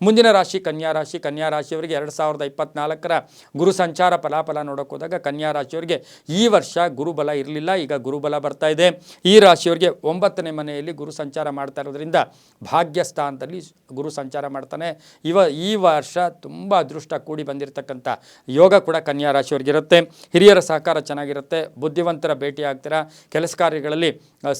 ಮುಂದಿನ ರಾಶಿ ಕನ್ಯಾ ರಾಶಿ. ಕನ್ಯಾ ರಾಶಿಯವರಿಗೆ 2024ರ ಗುರು ಸಂಚಾರ ಫಲಾಫಲ ನೋಡೋಕೆ ಹೋದಾಗ ಕನ್ಯಾ ರಾಶಿಯವರಿಗೆ ಈ ವರ್ಷ ಗುರುಬಲ ಇರಲಿಲ್ಲ, ಈಗ ಗುರುಬಲ ಬರ್ತಾ ಇದೆ. ಈ ರಾಶಿಯವರಿಗೆ 9ನೇ ಮನೆಯಲ್ಲಿ ಗುರು ಸಂಚಾರ ಮಾಡ್ತಾ ಇರೋದ್ರಿಂದ ಭಾಗ್ಯ ಸ್ಥಾನದಲ್ಲಿ ಗುರು ಸಂಚಾರ ಮಾಡ್ತಾನೆ. ಈ ವರ್ಷ ತುಂಬ ಅದೃಷ್ಟ ಕೂಡಿ ಬಂದಿರತಕ್ಕಂಥ ಯೋಗ ಕೂಡ ಕನ್ಯಾ ರಾಶಿಯವರಿಗಿರುತ್ತೆ. ಹಿರಿಯರ ಸಹಕಾರ ಚೆನ್ನಾಗಿರುತ್ತೆ. ಬುದ್ಧಿವಂತರ ಭೇಟಿ ಆಗ್ತೀರಾ. ಕೆಲಸ ಕಾರ್ಯಗಳಲ್ಲಿ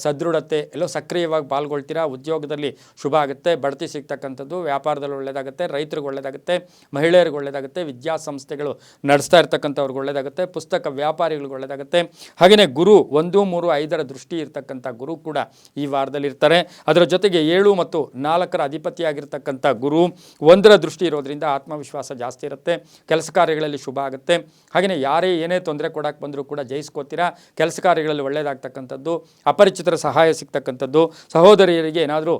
ಸದೃಢತೆ, ಎಲ್ಲೋ ಸಕ್ರಿಯವಾಗಿ ಪಾಲ್ಗೊಳ್ತೀರಾ. ಉದ್ಯೋಗದಲ್ಲಿ ಶುಭ ಆಗುತ್ತೆ. ಬಡ್ತಿ ಸಿಗ್ತಕ್ಕಂಥದ್ದು, ವ್ಯಾಪಾರದಲ್ಲಿ ಒಳ್ಳೆಯದಾಗುತ್ತೆ, ರೈತರಿಗೆ ಒಳ್ಳೆಯದಾಗುತ್ತೆ, ಮಹಿಳೆಯರಿಗೆ ಒಳ್ಳೆಯದಾಗುತ್ತೆ, ವಿದ್ಯಾಸಂಸ್ಥೆಗಳು ನಡೆಸ್ತಾ ಇರ್ತಕ್ಕಂಥವ್ರಿಗೆ ಒಳ್ಳೆಯದಾಗುತ್ತೆ, ಪುಸ್ತಕ ವ್ಯಾಪಾರಿಗಳಿಗೆ ಒಳ್ಳೆಯದಾಗುತ್ತೆ. ಹಾಗೆಯೇ ಗುರು 1, 3, 5ರ ದೃಷ್ಟಿ ಇರ್ತಕ್ಕಂಥ ಗುರು ಕೂಡ ಈ ವಾರದಲ್ಲಿ ಇರ್ತಾರೆ. ಅದರ ಜೊತೆಗೆ 7 ಮತ್ತು 4ರ ಅಧಿಪತಿಯಾಗಿರ್ತಕ್ಕಂಥ ಗುರು 1ರ ದೃಷ್ಟಿ ಇರೋದ್ರಿಂದ ಆತ್ಮವಿಶ್ವಾಸ ಜಾಸ್ತಿ ಇರುತ್ತೆ. ಕೆಲಸ ಕಾರ್ಯಗಳಲ್ಲಿ ಶುಭ ಆಗುತ್ತೆ. ಹಾಗೆಯೇ ಯಾರೇ ಏನೇ ತೊಂದರೆ ಕೊಡಕ್ಕೆ ಬಂದರೂ ಕೂಡ ಜಯಿಸ್ಕೋತೀರಾ. ಕೆಲಸ ಕಾರ್ಯಗಳಲ್ಲಿ ಒಳ್ಳೆಯದಾಗ್ತಕ್ಕಂಥದ್ದು, ಅಪರಿಚಿತರ ಸಹಾಯ ಸಿಗ್ತಕ್ಕಂಥದ್ದು, ಸಹೋದರಿಯರಿಗೆ ಏನಾದರೂ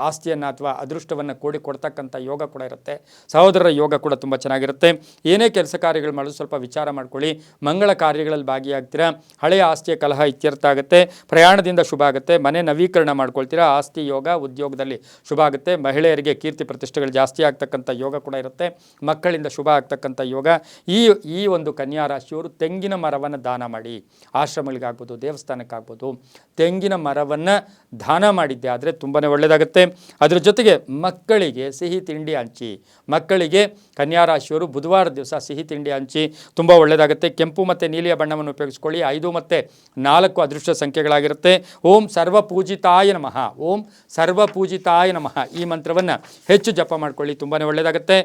ಆಸ್ತಿಯನ್ನು ಅಥವಾ ಅದೃಷ್ಟವನ್ನು ಕೊಡ್ತಕ್ಕಂಥ ಯೋಗ ಕೂಡ ಇರುತ್ತೆ. ಸಹೋದರರ ಯೋಗ ಕೂಡ ತುಂಬ ಚೆನ್ನಾಗಿರುತ್ತೆ. ಏನೇ ಕೆಲಸ ಕಾರ್ಯಗಳು ಮಾಡೋದು ಸ್ವಲ್ಪ ವಿಚಾರ ಮಾಡ್ಕೊಳ್ಳಿ. ಮಂಗಳ ಕಾರ್ಯಗಳಲ್ಲಿ ಭಾಗಿಯಾಗ್ತೀರಾ. ಹಳೆಯ ಆಸ್ತಿಯ ಕಲಹ ಇತ್ಯರ್ಥ ಆಗುತ್ತೆ. ಪ್ರಯಾಣದಿಂದ ಶುಭ ಆಗುತ್ತೆ. ಮನೆ ನವೀಕರಣ ಮಾಡ್ಕೊಳ್ತೀರಾ. ಆಸ್ತಿ ಯೋಗ ಉದ್ಯೋಗದಲ್ಲಿ ಶುಭ ಆಗುತ್ತೆ. ಮಹಿಳೆಯರಿಗೆ ಕೀರ್ತಿ ಪ್ರತಿಷ್ಠೆಗಳು ಜಾಸ್ತಿ ಆಗ್ತಕ್ಕಂಥ ಯೋಗ ಕೂಡ ಇರುತ್ತೆ. ಮಕ್ಕಳಿಂದ ಶುಭ ಆಗ್ತಕ್ಕಂಥ ಯೋಗ. ಈ ಒಂದು ಕನ್ಯಾ ರಾಶಿಯವರು ತೆಂಗಿನ ಮರವನ್ನು ದಾನ ಮಾಡಿ, ಆಶ್ರಮಗಳಿಗಾಗ್ಬೋದು, ದೇವಸ್ಥಾನಕ್ಕಾಗ್ಬೋದು, ತೆಂಗಿನ ಮರವನ್ನು ದಾನ ಮಾಡಿದ್ದೆ ಆದರೆ ತುಂಬಾ ಒಳ್ಳೆಯದಾಗುತ್ತೆ. ಅದರ ಜೊತೆಗೆ ಮಕ್ಕಳಿಗೆ ಸಿಹಿ ತಿಂಡಿ ಹಂಚಿ. ಮಕ್ಕಳಿಗೆ ಕನ್ಯಾ ರಾಶಿಯವರು ಬುಧವಾರ ದಿವಸ ಸಿಹಿ ತಿಂಡಿ ಹಂಚಿ, ತುಂಬ ಒಳ್ಳೆಯದಾಗುತ್ತೆ. ಕೆಂಪು ಮತ್ತು ನೀಲಿಯ ಬಣ್ಣವನ್ನು ಉಪಯೋಗಿಸ್ಕೊಳ್ಳಿ. 5 ಮತ್ತು 4 ಅದೃಷ್ಟ ಸಂಖ್ಯೆಗಳಾಗಿರುತ್ತೆ. ಓಂ ಸರ್ವಪೂಜಿತಾಯ ನಮಃ, ಓಂ ಸರ್ವಪೂಜಿತಾಯ ನಮಃ ಈ ಮಂತ್ರವನ್ನು ಹೆಚ್ಚು ಜಪ ಮಾಡ್ಕೊಳ್ಳಿ, ತುಂಬಾ ಒಳ್ಳೆಯದಾಗುತ್ತೆ.